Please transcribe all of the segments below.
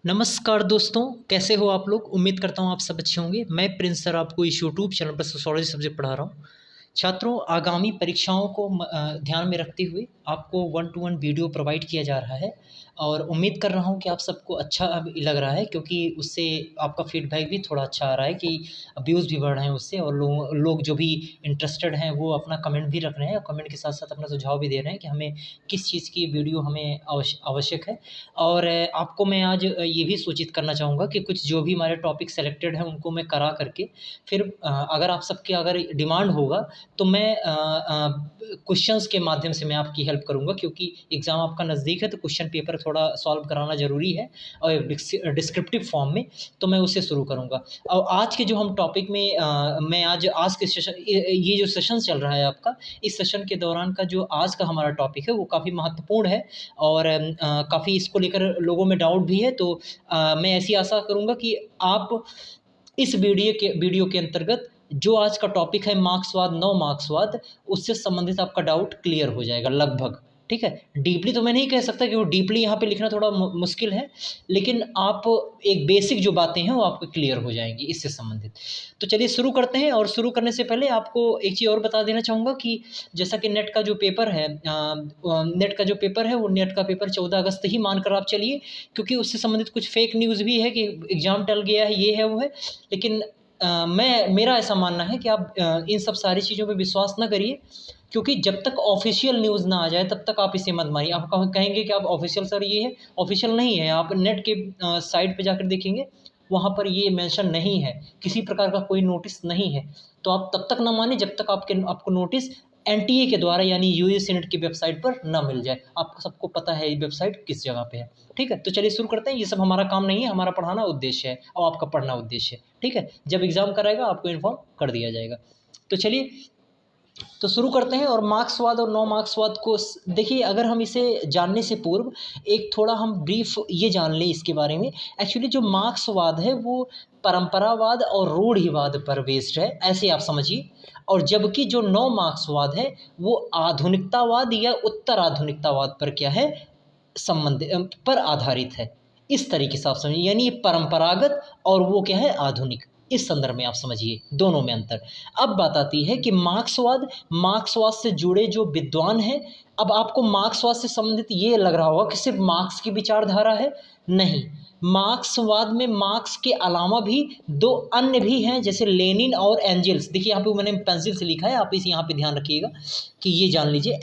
नमस्कार दोस्तों, कैसे हो आप लोग। उम्मीद करता हूँ आप सब अच्छे होंगे। मैं प्रिंस सर आपको इस यूट्यूब चैनल पर सोशियोलॉजी सब्जेक्ट पढ़ा रहा हूँ। छात्रों, आगामी परीक्षाओं को ध्यान में रखते हुए आपको one two one video provide किया जा रहा है और उम्मीद कर रहा हूँ कि आप सबको अच्छा लग रहा है, क्योंकि उससे आपका फीडबैक भी थोड़ा अच्छा आ रहा है कि व्यूज़ भी बढ़ रहे हैं उससे, और लोग जो भी इंटरेस्टेड हैं वो अपना कमेंट भी रख रहे हैं और कमेंट के साथ साथ अपना सुझाव भी दे रहे हैं कि हमें किस चीज़ की वीडियो हमें आवश्यक है। और आपको मैं आज ये भी सूचित करना चाहूँगा कि कुछ जो भी हमारे टॉपिक सेलेक्टेड हैं उनको मैं करा करके फिर अगर आप सबकी अगर डिमांड होगा तो मैं क्वेश्चंस के माध्यम से मैं आपकी हेल्प करूँगा, क्योंकि एग्ज़ाम आपका नज़दीक है तो क्वेश्चन पेपर थोड़ा सॉल्व कराना ज़रूरी है और डिस्क्रिप्टिव फॉर्म में। तो मैं उससे शुरू करूँगा। और आज के जो हम टॉपिक में मैं आज के सेशन ये जो सेशन चल रहा है आपका, इस सेशन के दौरान का जो आज का हमारा टॉपिक है वो काफ़ी महत्वपूर्ण है और काफ़ी इसको लेकर लोगों में डाउट भी है। तो मैं ऐसी आशा करूँगा कि आप इस वीडियो के अंतर्गत जो आज का टॉपिक है मार्क्सवाद, नौ मार्क्सवाद, उससे संबंधित आपका डाउट क्लियर हो जाएगा लगभग। ठीक है, डीपली तो मैं नहीं कह सकता कि वो डीपली यहाँ पे लिखना थोड़ा मुश्किल है, लेकिन आप एक बेसिक जो बातें हैं वो आपको क्लियर हो जाएंगी इससे संबंधित। तो चलिए शुरू करते हैं। और शुरू करने से पहले आपको एक चीज़ और बता देना चाहूँगा कि जैसा कि नेट का जो पेपर है वो नेट का पेपर 14 अगस्त ही मानकर आप चलिए, क्योंकि उससे संबंधित कुछ फेक न्यूज़ भी है कि एग्ज़ाम टल गया है, ये है वो है। लेकिन मेरा ऐसा मानना है कि आप इन सब सारी चीज़ों पे विश्वास ना करिए, क्योंकि जब तक ऑफ़िशियल न्यूज़ ना आ जाए तब तक आप इसे मत मानिए। आप कहेंगे कि आप ऑफ़िशियल सर ये है, ऑफ़िशियल नहीं है। आप नेट के साइट पे जाकर देखेंगे, वहाँ पर ये मेंशन नहीं है, किसी प्रकार का कोई नोटिस नहीं है। तो आप तब तक ना मानें जब तक आपको नोटिस एनटीए के द्वारा यानी यूजी सीनेट की वेबसाइट पर ना मिल जाए। आपको सबको पता है ये वेबसाइट किस जगह पे है। ठीक है, तो चलिए शुरू करते हैं। ये सब हमारा काम नहीं है, हमारा पढ़ाना उद्देश्य है और आपका पढ़ना उद्देश्य है। ठीक है, जब एग्ज़ाम कराएगा आपको इन्फॉर्म कर दिया जाएगा। तो चलिए, तो शुरू करते हैं। और मार्क्सवाद और नौ मार्क्सवाद को देखिए, अगर हम इसे जानने से पूर्व एक थोड़ा हम ब्रीफ ये जान लें इसके बारे में। एक्चुअली जो मार्क्सवाद है वो परंपरावाद और रूढ़िवाद पर बेस्ड है, ऐसे आप समझिए। और जबकि जो नौ मार्क्सवाद है वो आधुनिकतावाद या उत्तर आधुनिकतावाद पर क्या है, पर आधारित है। इस तरीके से आप समझिए, यानी ये परंपरागत और वो क्या है, आधुनिक। इस संदर्भ में आप समझिए दोनों में अंतर। अब बात आती है कि मार्क्सवाद से जुड़े जो विद्वान हैं। अब आपको मार्क्सवाद से संबंधित ये लग रहा होगा कि सिर्फ मार्क्स की विचारधारा है। नहीं, मार्क्सवाद में मार्क्स के अलावा भी दो अन्य भी हैं, जैसे लेनिन और एंजल्स। देखिए यहाँ पे मैंने पेंसिल से लिखा है, आप इस यहाँ पे ध्यान रखिएगा कि ये जान लीजिए,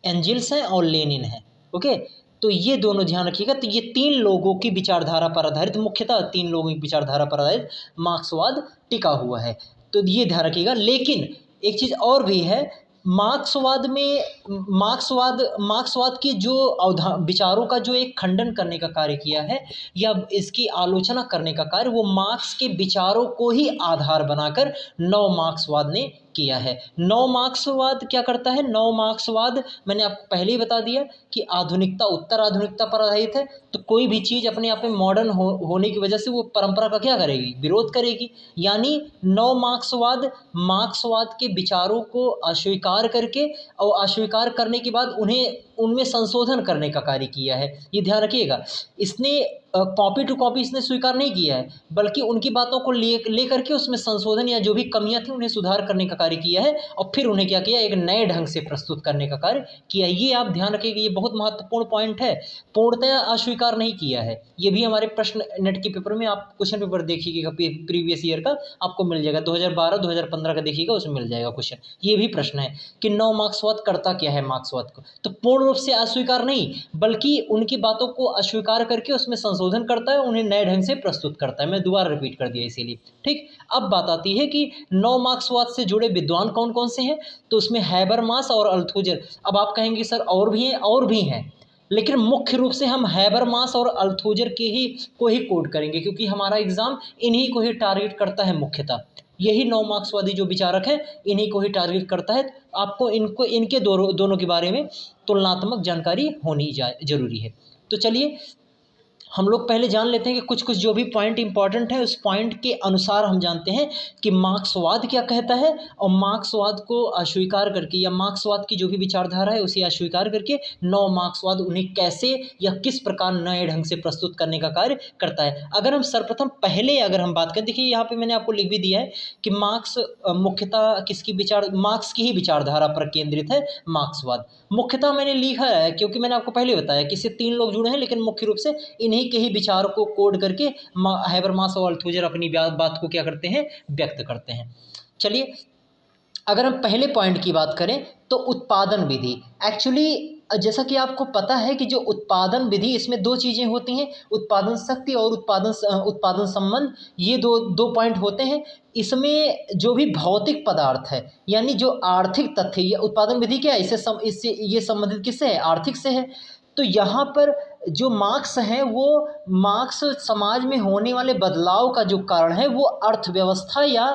एंजल्स हैं और लेनिन है। ओके, तो ये दोनों ध्यान रखिएगा। तो ये तीन लोगों की विचारधारा पर आधारित, मुख्यतः तीन लोगों की विचारधारा पर आधारित मार्क्सवाद टिका हुआ है। तो ये ध्यान रखिएगा। लेकिन एक चीज़ और भी है, मार्क्सवाद में मार्क्सवाद की जो विचारों का जो एक खंडन करने का कार्य किया है या इसकी आलोचना करने का कार्य, वो मार्क्स के विचारों को ही आधार बनाकर नव मार्क्सवाद ने किया है। नव मार्क्सवाद क्या करता है? नव मार्क्सवाद मैंने आपको पहले ही बता दिया कि आधुनिकता उत्तर आधुनिकता पर आधारित है। तो कोई भी चीज़ अपने आप में मॉडर्न होने की वजह से वो परंपरा का क्या करेगी, विरोध करेगी। यानी नव मार्क्सवाद के विचारों को अस्वीकार करके और अस्वीकार करने के बाद उन्हें उनमें संशोधन करने का कार्य किया है। ये ध्यान रखिएगा। इसने कॉपी टू कॉपी इसने स्वीकार नहीं किया है, बल्कि उनकी बातों को ले करके उसमें संशोधन या जो भी कमियां थी उन्हें सुधार करने का कार्य किया है और फिर उन्हें क्या किया, एक नए ढंग से प्रस्तुत करने का कार्य किया। ये आप ध्यान रखिएगा, ये बहुत महत्वपूर्ण पॉइंट है। पूर्णतया अस्वीकार नहीं किया है। ये भी हमारे प्रश्न नेट के पेपर में आप क्वेश्चन पेपर देखिएगा, प्रीवियस ईयर का आपको मिल जाएगा, 2012-2015 का देखिएगा, उसमें मिल जाएगा क्वेश्चन। ये भी प्रश्न है कि नव मार्क्सवाद करता क्या है मार्क्सवाद को। तो पूर्ण रूप से अस्वीकार नहीं, बल्कि उनकी बातों को अस्वीकार करके उसमें संशोधन करता है, उन्हें नए ढंग से प्रस्तुत करता है। मैं दोबारा रिपीट कर दिया इसीलिए। ठीक, अब बात आती है कि नव मार्क्सवाद से जुड़े विद्वान कौन कौन से हैं। तो उसमें हैबरमास और अल्थुजर। अब आप कहेंगे सर और भी हैं, और भी हैं, लेकिन मुख्य रूप से हम हैबरमास और अल्थुजर को ही कोड करेंगे, क्योंकि हमारा एग्जाम इन्हीं को ही टारगेट करता है मुख्यतः। यही नव मार्क्सवादी जो विचारक हैं इन्हीं को ही टारगेट करता है। आपको इनके दोनों के बारे में तुलनात्मक जानकारी होनी जरूरी है। तो चलिए, हम लोग पहले जान लेते हैं कि कुछ कुछ जो भी पॉइंट इंपॉर्टेंट है उस पॉइंट के अनुसार हम जानते हैं कि मार्क्सवाद क्या कहता है, और मार्क्सवाद को अस्वीकार करके या मार्क्सवाद की जो भी विचारधारा है उसे अस्वीकार करके नव मार्क्सवाद उन्हें कैसे या किस प्रकार नए ढंग से प्रस्तुत करने का कार्य करता है। अगर हम सर्वप्रथम पहले अगर हम बात करें, देखिए यहाँ पे मैंने आपको लिख भी दिया है कि मार्क्स मुख्यतः किसकी विचार, मार्क्स की ही विचारधारा पर केंद्रित है मार्क्सवाद। मुख्यतः मैंने लिखा है क्योंकि मैंने आपको पहले बताया कि इससे 3 लोग जुड़े हैं, लेकिन मुख्य रूप से इन्हीं के ही विचारों को कोड करके हैबरमास और अल्थुजर अपनी बात को क्या करते हैं, व्यक्त करते हैं। चलिए अगर हम पहले पॉइंट की बात करें तो उत्पादन विधि, एक्चुअली जैसा कि आपको पता है कि जो उत्पादन विधि, इसमें 2 चीज़ें होती हैं, उत्पादन शक्ति और उत्पादन संबंध, ये दो पॉइंट होते हैं। इसमें जो भी भौतिक पदार्थ है यानी जो आर्थिक तथ्य, ये उत्पादन विधि क्या है, इससे ये संबंधित किससे है, आर्थिक से है। तो यहाँ पर जो मार्क्स हैं वो मार्क्स समाज में होने वाले बदलाव का जो कारण है वो अर्थव्यवस्था या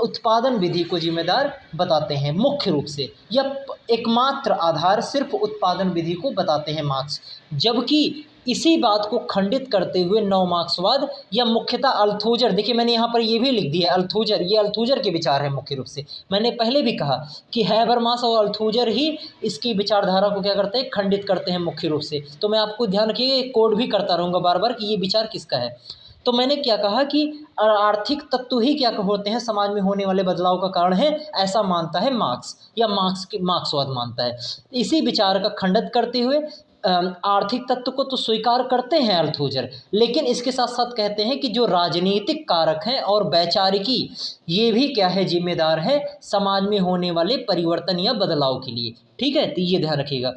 उत्पादन विधि को जिम्मेदार बताते हैं मुख्य रूप से, या एकमात्र आधार सिर्फ उत्पादन विधि को बताते हैं मार्क्स। जबकि इसी बात को खंडित करते हुए नव मार्क्सवाद या मुख्यतः अल्थुजर, देखिए मैंने यहाँ पर ये भी लिख दिया अल्थुजर, ये अल्थुजर के विचार है मुख्य रूप से। मैंने पहले भी कहा कि हैबरमास और अल्थुजर ही इसकी विचारधारा को क्या करते हैं, खंडित करते हैं मुख्य रूप से। तो मैं आपको ध्यान रखिए, कोड भी करता रहूँगा बार बार कि ये विचार किसका है। तो मैंने क्या कहा कि आर्थिक तत्व ही क्या होते हैं, समाज में होने वाले बदलाव का कारण है, ऐसा मानता है मार्क्स या मार्क्सवाद मानता है। इसी विचार का खंडित करते हुए आर्थिक तत्व को तो स्वीकार करते हैं अल्थुजर, लेकिन इसके साथ साथ कहते हैं कि जो राजनीतिक कारक हैं और वैचारिकी, ये भी क्या है, जिम्मेदार है समाज में होने वाले परिवर्तन या बदलाव के लिए। ठीक है, तो ये ध्यान रखिएगा।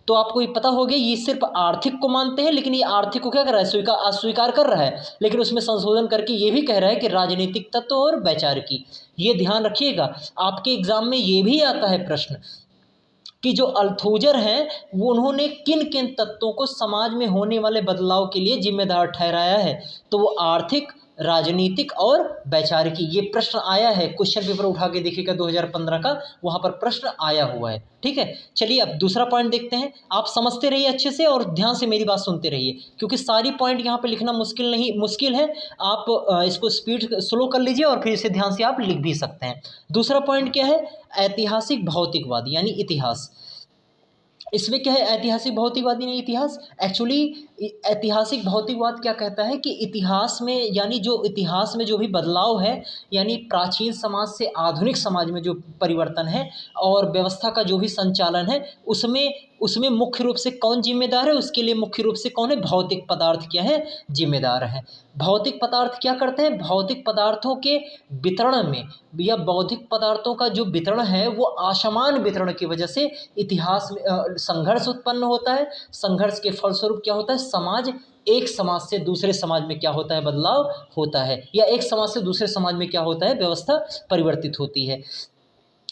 तो आपको ये पता हो गया, ये सिर्फ आर्थिक को मानते हैं, लेकिन ये आर्थिक को क्या कर रहा है, अस्वीकार कर रहा है, लेकिन उसमें संशोधन करके ये भी कह रहा है कि राजनीतिक तत्व और वैचारिकी। ये ध्यान रखिएगा, आपके एग्जाम में ये भी आता है प्रश्न कि जो अल्थुजर हैं वो उन्होंने किन किन तत्वों को समाज में होने वाले बदलाव के लिए जिम्मेदार ठहराया है। तो वो आर्थिक, राजनीतिक और वैचारिकी, ये प्रश्न आया है, क्वेश्चन पेपर उठा के देखिएगा 2015 का, वहाँ पर प्रश्न आया हुआ है। ठीक है, चलिए अब दूसरा पॉइंट देखते हैं। आप समझते रहिए अच्छे से और ध्यान से मेरी बात सुनते रहिए, क्योंकि सारी पॉइंट यहाँ पे लिखना मुश्किल है। आप इसको स्पीड स्लो कर लीजिए और फिर इसे ध्यान से आप लिख भी सकते हैं। दूसरा पॉइंट क्या है, ऐतिहासिक भौतिकवाद यानी इतिहास। इसमें क्या है, ऐतिहासिक भौतिकवाद यानी इतिहास। एक्चुअली ऐतिहासिक भौतिकवाद क्या कहता है कि इतिहास में, यानी जो इतिहास में जो भी बदलाव है, यानी प्राचीन समाज से आधुनिक समाज में जो परिवर्तन है और व्यवस्था का जो भी संचालन है, उसमें मुख्य रूप से कौन जिम्मेदार है, उसके लिए मुख्य रूप से कौन है, भौतिक पदार्थ क्या है, जिम्मेदार है। भौतिक पदार्थ क्या करते हैं, भौतिक पदार्थों के वितरण में या बौद्धिक पदार्थों का जो वितरण है वो असमान वितरण की वजह से इतिहास में संघर्ष उत्पन्न होता है। संघर्ष के फलस्वरूप क्या होता है, समाज, एक समाज से दूसरे समाज में क्या होता है, बदलाव होता है, या एक समाज से दूसरे समाज में क्या होता है, व्यवस्था परिवर्तित होती है।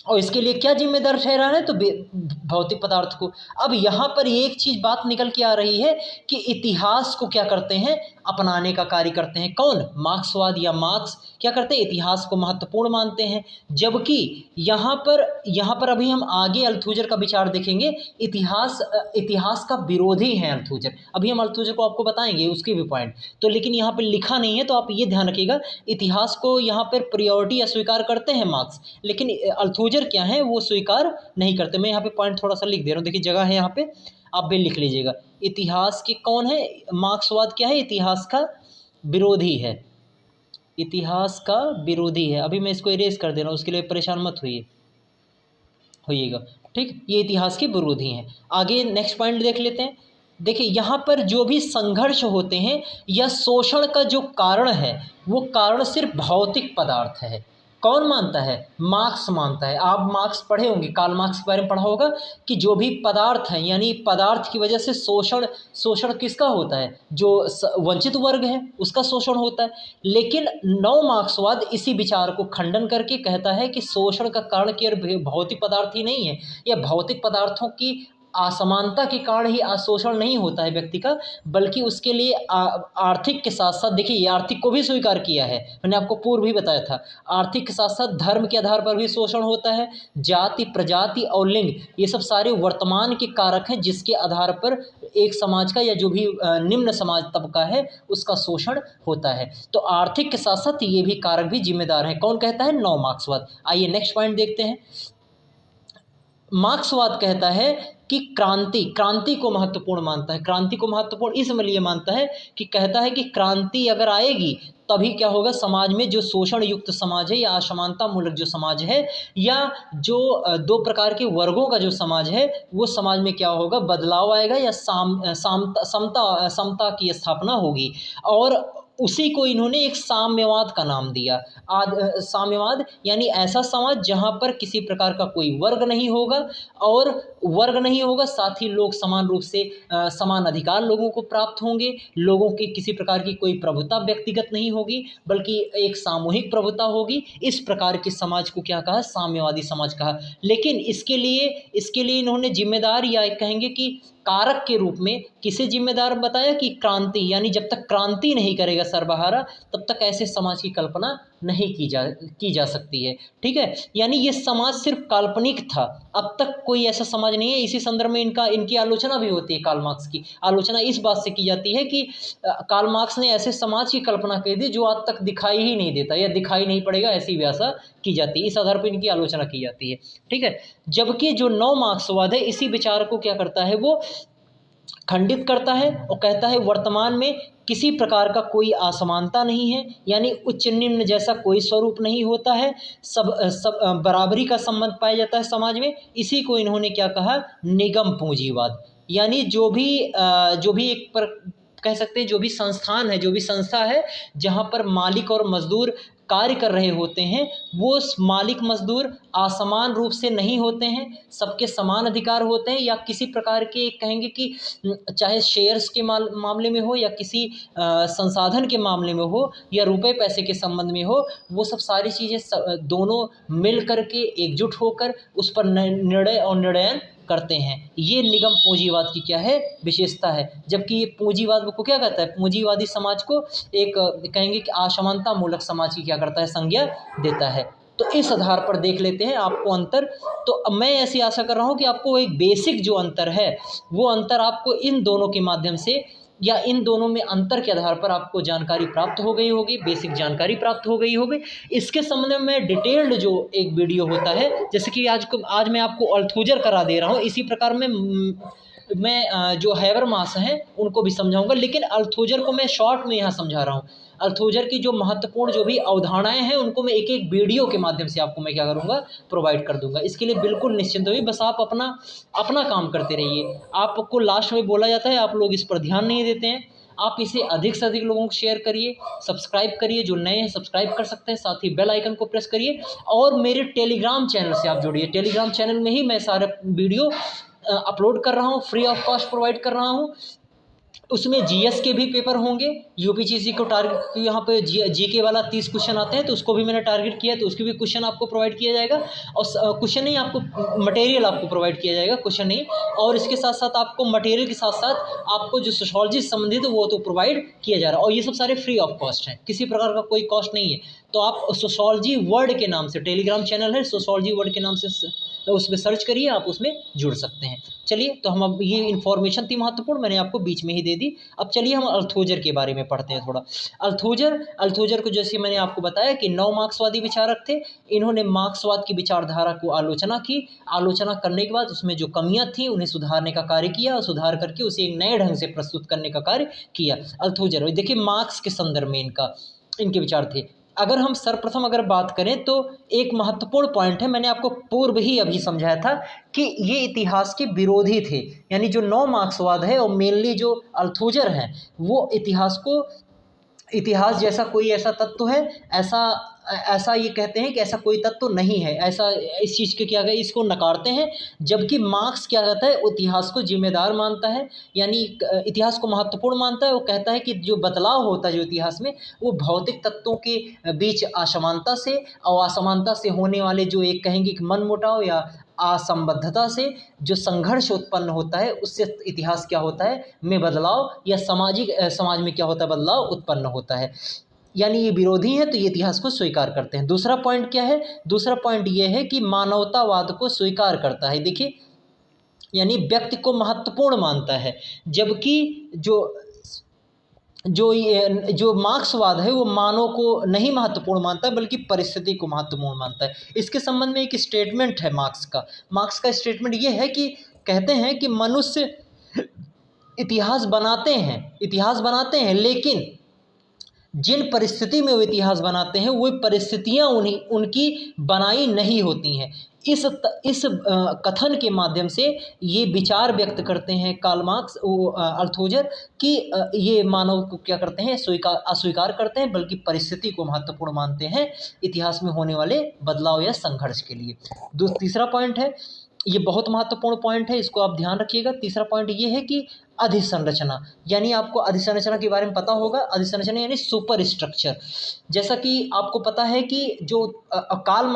और इसके लिए क्या जिम्मेदार ठहरा है, तो भौतिक पदार्थ को। अब यहाँ पर एक चीज़ बात निकल के आ रही है कि इतिहास को क्या करते हैं, अपनाने का कार्य करते हैं कौन, मार्क्सवाद या मार्क्स क्या करते हैं, इतिहास को महत्वपूर्ण मानते हैं। जबकि यहाँ पर अभी हम आगे अल्थुजर का विचार देखेंगे। इतिहास का विरोधी है अल्थुजर, अभी हम अल्थुजर को आपको बताएंगे उसके भी पॉइंट। तो लेकिन यहाँ पर लिखा नहीं है, तो आप ये ध्यान रखिएगा, इतिहास को यहाँ पर प्रियोरिटी अस्वीकार करते हैं मार्क्स, लेकिन अल्थुजर क्या है, वो स्वीकार नहीं करते। मैं यहाँ पे पॉइंट थोड़ा सा लिख दे रहा हूँ, देखिए जगह है यहाँ पे, आप भी लिख लीजिएगा। इतिहास के कौन है, मार्क्सवाद क्या है, इतिहास का विरोधी है, इतिहास का विरोधी है। अभी मैं इसको इरेज कर दे रहा हूँ, उसके लिए परेशान मत होइएगा। ठीक, ये इतिहास के विरोधी हैं। आगे नेक्स्ट पॉइंट देख लेते हैं। देखिए यहाँ पर जो भी संघर्ष होते हैं या शोषण का जो कारण है, वो कारण सिर्फ भौतिक पदार्थ है। कौन मानता है, मार्क्स मानता है। आप मार्क्स पढ़े होंगे, कार्ल मार्क्स के बारे में पढ़ा होगा कि जो भी पदार्थ हैं, यानी पदार्थ की वजह से शोषण किसका होता है, जो वंचित वर्ग है उसका शोषण होता है। लेकिन नव मार्क्सवाद इसी विचार को खंडन करके कहता है कि शोषण का कारण केवल भौतिक पदार्थ ही नहीं है, यह भौतिक पदार्थों की असमानता के कारण ही शोषण नहीं होता है व्यक्ति का, बल्कि उसके लिए आर्थिक के साथ साथ, देखिए ये आर्थिक को भी स्वीकार किया है, मैंने आपको पूर्व भी बताया था। आर्थिक के साथ साथ धर्म के आधार पर भी शोषण होता है, जाति, प्रजाति और लिंग, ये सब सारे वर्तमान के कारक हैं जिसके आधार पर एक समाज का या जो भी निम्न समाज तबका है उसका शोषण होता है। तो आर्थिक के साथ साथ ये भी कारक भी जिम्मेदार हैं। कौन कहता है? नव मार्क्सवाद। आइए नेक्स्ट पॉइंट देखते हैं। मार्क्सवाद कहता है कि क्रांति को महत्वपूर्ण मानता है। क्रांति को महत्वपूर्ण इसलिए मानता है कि कहता है कि क्रांति अगर आएगी तभी क्या होगा, समाज में जो शोषण युक्त समाज है या असमानता मूलक जो समाज है या जो दो प्रकार के वर्गों का जो समाज है वो समाज में क्या होगा, बदलाव आएगा या समता की स्थापना होगी। और उसी को इन्होंने एक साम्यवाद का नाम दिया। साम्यवाद यानी ऐसा समाज जहाँ पर किसी प्रकार का कोई वर्ग नहीं होगा, और वर्ग नहीं होगा साथ ही लोग समान रूप से समान अधिकार लोगों को प्राप्त होंगे, लोगों की किसी प्रकार की कोई प्रभुता व्यक्तिगत नहीं होगी बल्कि एक सामूहिक प्रभुता होगी। इस प्रकार के समाज को क्या कहा? साम्यवादी समाज कहा। लेकिन इसके लिए इन्होंने जिम्मेदार या कहेंगे कि कारक के रूप में किसे जिम्मेदार बताया कि क्रांति, यानी जब तक क्रांति नहीं करेगा सर्वहारा तब तक ऐसे समाज की कल्पना नहीं की जा सकती है। ठीक है, यानी ये समाज सिर्फ काल्पनिक था, अब तक कोई ऐसा समाज नहीं है। इसी संदर्भ में इनकी आलोचना भी होती है। कार्ल मार्क्स की आलोचना इस बात से की जाती है कि कार्ल मार्क्स ने ऐसे समाज की कल्पना की थी जो आज तक दिखाई ही नहीं देता या दिखाई नहीं पड़ेगा, ऐसी व्याख्या की जाती है। इस आधार पर इनकी आलोचना की जाती है। ठीक है, जबकि जो नव मार्क्सवाद है इसी विचार को क्या करता है, वो खंडित करता है और कहता है वर्तमान में किसी प्रकार का कोई असमानता नहीं है, यानी उच्च निम्न जैसा कोई स्वरूप नहीं होता है, सब बराबरी का संबंध पाया जाता है समाज में। इसी को इन्होंने क्या कहा? निगम पूंजीवाद। यानी जो भी एक पर कह सकते हैं, जो भी संस्थान है, जो भी संस्था है जहाँ पर मालिक और मजदूर कार्य कर रहे होते हैं, वो मालिक मजदूर असमान रूप से नहीं होते हैं, सबके समान अधिकार होते हैं, या किसी प्रकार के कहेंगे कि चाहे शेयर्स के मामले में हो या किसी संसाधन के मामले में हो या रुपए पैसे के संबंध में हो, वो सब सारी चीज़ें दोनों मिल करके एकजुट होकर उस पर निर्णय और निर्णयन करते हैं। ये निगम पूंजीवाद की क्या है? विशेषता है। जबकि ये पूंजीवाद को क्या कहता है? पूंजीवादी समाज को एक कहेंगे कि असमानता मूलक समाज की क्या करता है? संज्ञा देता है। तो इस आधार पर देख लेते हैं आपको अंतर। तो मैं ऐसी आशा कर रहा हूँ कि आपको एक बेसिक जो अंतर है वो अंतर आपको इन दोनों के माध्यम से या इन दोनों में अंतर के आधार पर आपको जानकारी प्राप्त हो गई होगी, बेसिक जानकारी प्राप्त हो गई होगी। इसके संबंध में डिटेल्ड जो एक वीडियो होता है, जैसे कि आज मैं आपको अल्थुजर करा दे रहा हूँ, इसी प्रकार मैं जो हैबरमास हैं उनको भी समझाऊंगा, लेकिन अल्थुजर को मैं शॉर्ट में यहाँ समझा रहा हूँ। अल्थुजर की जो महत्वपूर्ण जो भी अवधारणाएं हैं उनको मैं एक एक वीडियो के माध्यम से आपको मैं क्या करूँगा? प्रोवाइड कर दूंगा। इसके लिए बिल्कुल निश्चिंत होइए, बस आप अपना काम करते रहिए। आपको लास्ट में बोला जाता है, आप लोग इस पर ध्यान नहीं देते हैं। आप इसे अधिक से अधिक लोगों को शेयर करिए, सब्सक्राइब करिए, जो नए हैं सब्सक्राइब कर सकते हैं, साथ ही बेल आइकन को प्रेस करिए और मेरे टेलीग्राम चैनल से आप जुड़िए। टेलीग्राम चैनल में ही मैं सारे वीडियो अपलोड कर रहा हूँ, फ्री ऑफ कॉस्ट प्रोवाइड कर रहा हूँ। उसमें जीएस के भी पेपर होंगे, यूपीसीसी को टारगेट, यहाँ पे जीके वाला 30 क्वेश्चन आते हैं तो उसको भी मैंने टारगेट किया है, तो उसके भी क्वेश्चन आपको प्रोवाइड किया जाएगा। और क्वेश्चन नहीं, आपको मटेरियल आपको प्रोवाइड किया जाएगा, क्वेश्चन नहीं। और इसके साथ साथ आपको मटेरियल के साथ साथ आपको जो सोशोलॉजी से संबंधित है वो तो प्रोवाइड किया जा रहा है, और ये सब सारे फ्री ऑफ कॉस्ट हैं, किसी प्रकार का कोई कॉस्ट नहीं है। तो आप सोशोलॉजी वर्ड के नाम से, टेलीग्राम चैनल है सोशोलॉजी वर्ड के नाम से, तो उसमें सर्च करिए, आप उसमें जुड़ सकते हैं। चलिए, तो हम अब ये इन्फॉर्मेशन थी महत्वपूर्ण, मैंने आपको बीच में ही दे दी। अब चलिए हम अल्थुजर के बारे में पढ़ते हैं थोड़ा। अल्थुजर को जैसे मैंने आपको बताया कि नव मार्क्सवादी विचारक थे। इन्होंने मार्क्सवाद की विचारधारा को आलोचना की। आलोचना करने के बाद उसमें जो कमियां थी उन्हें सुधारने का कार्य किया, और सुधार करके उसे एक नए ढंग से प्रस्तुत करने का कार्य किया अल्थुजर। देखिए मार्क्स के संदर्भ में इनके विचार थे। अगर हम सर्वप्रथम अगर बात करें तो एक महत्वपूर्ण पॉइंट है, मैंने आपको पूर्व ही अभी समझाया था कि ये इतिहास के विरोधी थे। यानी जो नव मार्क्सवाद है और मेनली जो अल्थुजर हैं वो इतिहास जैसा कोई ऐसा तत्व है, ऐसा ये कहते हैं कि ऐसा कोई तत्व नहीं है, ऐसा इस चीज़ के क्या गए इसको नकारते हैं। जबकि मार्क्स क्या कहता है, इतिहास को जिम्मेदार मानता है, यानी इतिहास को महत्वपूर्ण मानता है। वो कहता है कि जो बदलाव होता है जो इतिहास में, वो भौतिक तत्वों के बीच असमानता से और असमानता से होने वाले जो एक कहेंगे कि मनमुटाव या असंबद्धता से जो संघर्ष उत्पन्न होता है उससे इतिहास क्या होता है में बदलाव या समाज में क्या होता है बदलाव उत्पन्न होता है। यानी ये विरोधी हैं तो ये इतिहास को स्वीकार करते हैं। दूसरा पॉइंट क्या है, दूसरा पॉइंट ये है कि मानवतावाद को स्वीकार करता है। देखिए यानी व्यक्ति को महत्वपूर्ण मानता है, जबकि जो मार्क्सवाद है वो मानव को नहीं महत्वपूर्ण मानता है बल्कि परिस्थिति को महत्वपूर्ण मानता है। इसके संबंध में एक स्टेटमेंट है मार्क्स का स्टेटमेंट ये है कि कहते हैं कि मनुष्य इतिहास बनाते हैं लेकिन जिन परिस्थिति में वो इतिहास बनाते हैं वो परिस्थितियाँ उनकी बनाई नहीं होती हैं। इस कथन के माध्यम से ये विचार व्यक्त करते हैं कार्ल मार्क्स अल्थोजर कि ये मानव को क्या करते हैं अस्वीकार करते हैं बल्कि परिस्थिति को महत्वपूर्ण मानते हैं इतिहास में होने वाले बदलाव या संघर्ष के लिए। तीसरा पॉइंट है, ये बहुत महत्वपूर्ण पॉइंट है, इसको आप ध्यान रखिएगा। तीसरा पॉइंट ये है कि अधिसंरचना, यानी आपको अधिसंरचना के बारे में पता होगा। अधिसंरचना यानी सुपर स्ट्रक्चर। जैसा कि आपको पता है कि जो कार्ल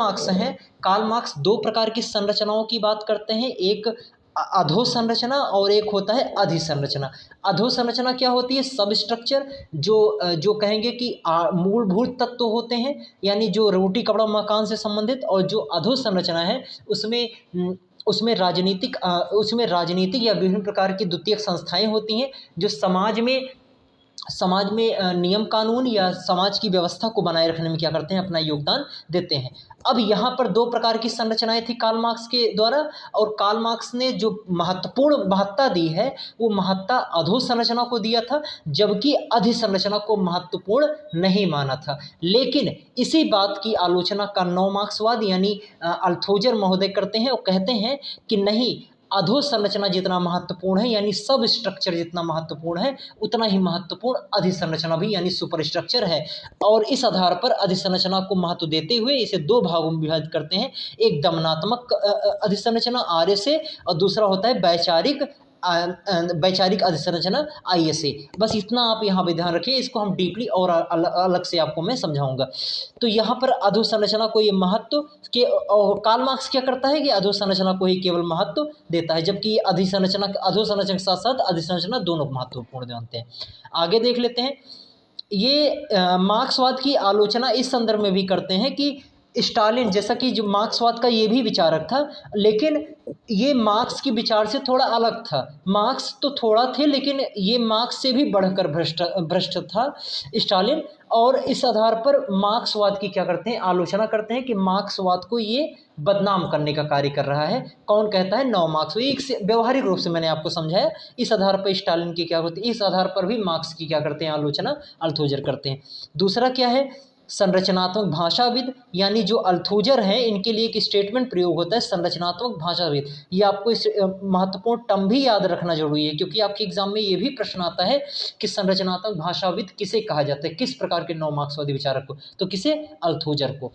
मार्क्स दो प्रकार की संरचनाओं की बात करते हैं, एक अधोसंरचना और एक होता है अधिसंरचना। अधोसंरचना क्या होती है, सब स्ट्रक्चर जो कहेंगे कि मूलभूत तत्व होते हैं, यानी जो रोटी कपड़ा मकान से संबंधित। और जो अधोसंरचना है उसमें राजनीतिक या विभिन्न प्रकार की द्वितीयक संस्थाएं होती हैं जो समाज में नियम कानून या समाज की व्यवस्था को बनाए रखने में क्या करते हैं, अपना योगदान देते हैं। अब यहाँ पर दो प्रकार की संरचनाएं थी कार्ल मार्क्स के द्वारा, और कार्ल मार्क्स ने जो महत्ता दी है वो महत्ता अधोसंरचना को दिया था, जबकि अधिसंरचना को महत्वपूर्ण नहीं माना था। लेकिन इसी बात की आलोचना का नव मार्क्सवाद यानी अल्थोजर महोदय करते हैं और कहते हैं कि नहीं, अधोसंरचना जितना महत्वपूर्ण है यानी सब स्ट्रक्चर जितना महत्वपूर्ण है उतना ही महत्वपूर्ण अधिसंरचना भी यानी सुपर स्ट्रक्चर है। और इस आधार पर अधिसंरचना को महत्व देते हुए इसे दो भागों में विभाजित करते हैं, एक दमनात्मक अधिसंरचना आर्य से और दूसरा होता है वैचारिक अधिसंरचना ISA। बस इतना आप यहाँ पे ध्यान रखिए, इसको हम डीपली और अलग से आपको मैं समझाऊंगा। तो यहाँ पर अधोसंरचना को ये महत्व के, और कार्ल मार्क्स क्या करता है कि अधोसंरचना को ही केवल महत्व देता है, जबकि अधोसंरचना के साथ साथ अधिसंरचना दोनों को महत्वपूर्ण जानते हैं। आगे देख लेते हैं, ये मार्क्सवाद की आलोचना इस संदर्भ में भी करते हैं कि स्टालिन, जैसा कि जो मार्क्सवाद का ये भी विचारक था, लेकिन ये मार्क्स के विचार से थोड़ा अलग था। मार्क्स तो थोड़ा थे लेकिन ये मार्क्स से भी बढ़कर भ्रष्ट था स्टालिन। और इस आधार पर मार्क्सवाद की क्या करते हैं, आलोचना करते हैं कि मार्क्सवाद को ये बदनाम करने का कार्य कर रहा है। कौन कहता है, नौ मार्क्स। एक से व्यवहारिक रूप से मैंने आपको समझाया। इस आधार पर स्टालिन की क्या होती है, इस आधार पर भी मार्क्स की क्या करते हैं, आलोचना अल्थोजर करते हैं। दूसरा क्या है, संरचनात्मक भाषाविद, यानी जो अल्थोजर हैं इनके लिए एक स्टेटमेंट प्रयोग होता है संरचनात्मक भाषाविद। ये आपको इस महत्वपूर्ण टर्म भी याद रखना जरूरी है, क्योंकि आपके एग्जाम में ये भी प्रश्न आता है कि संरचनात्मक भाषाविद किसे कहा जाता है, किस प्रकार के नव मार्क्सवादी विचारक को, तो किसे, अल्थोजर को।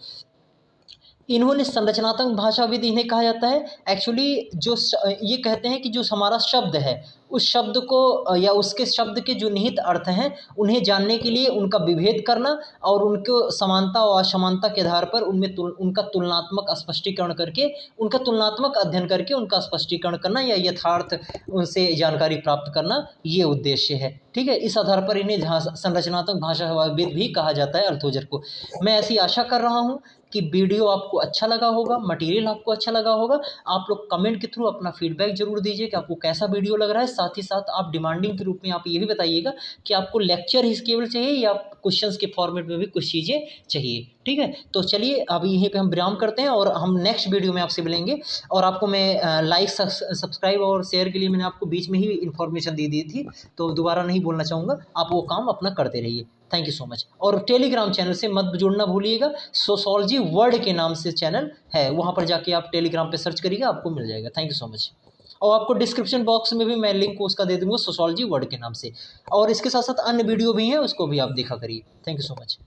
इन्होंने संरचनात्मक भाषाविद इन्हें कहा जाता है। एक्चुअली ये कहते हैं कि जो हमारा शब्द है उस शब्द को या उसके शब्द के जो निहित अर्थ हैं उन्हें जानने के लिए उनका विभेद करना और उनको समानता और असमानता के आधार पर उनका तुलनात्मक स्पष्टीकरण करके, उनका तुलनात्मक अध्ययन करके उनका स्पष्टीकरण करना या यथार्थ उनसे जानकारी प्राप्त करना, ये उद्देश्य है। ठीक है, इस आधार पर इन्हें संरचनात्मक भाषाविद भी कहा जाता है अल्थोजर को। मैं ऐसी आशा कर रहा हूँ कि वीडियो आपको अच्छा लगा होगा, मटेरियल आपको अच्छा लगा होगा। आप लोग कमेंट के थ्रू अपना फीडबैक जरूर दीजिए कि आपको कैसा वीडियो लग रहा है। साथ ही साथ आप डिमांडिंग के रूप में आप ये भी बताइएगा कि आपको लेक्चर ही केवल चाहिए या क्वेश्चंस के फॉर्मेट में भी कुछ चीज़ें चाहिए। ठीक है, तो चलिए अभी यहीं पे हम विराम करते हैं और हम नेक्स्ट वीडियो में आपसे मिलेंगे। और आपको मैं लाइक, सब्सक्राइब और शेयर के लिए मैंने आपको बीच में ही इन्फॉर्मेशन दे दी थी, तो दोबारा नहीं बोलना चाहूँगा। आप वो काम अपना करते रहिए। Thank you so much. और टेलीग्राम चैनल से मत जुड़ना भूलिएगा, सोशोलॉजी वर्ड के नाम से चैनल है, वहाँ पर जाके आप टेलीग्राम पे सर्च करिएगा, आपको मिल जाएगा। Thank you so much. और आपको डिस्क्रिप्शन बॉक्स में भी मैं लिंक उसका दे दूँगा, सोशोलॉजी वर्ड के नाम से। और इसके साथ साथ अन्य वीडियो भी हैं, उसको भी आप देखा करिए। Thank you so much.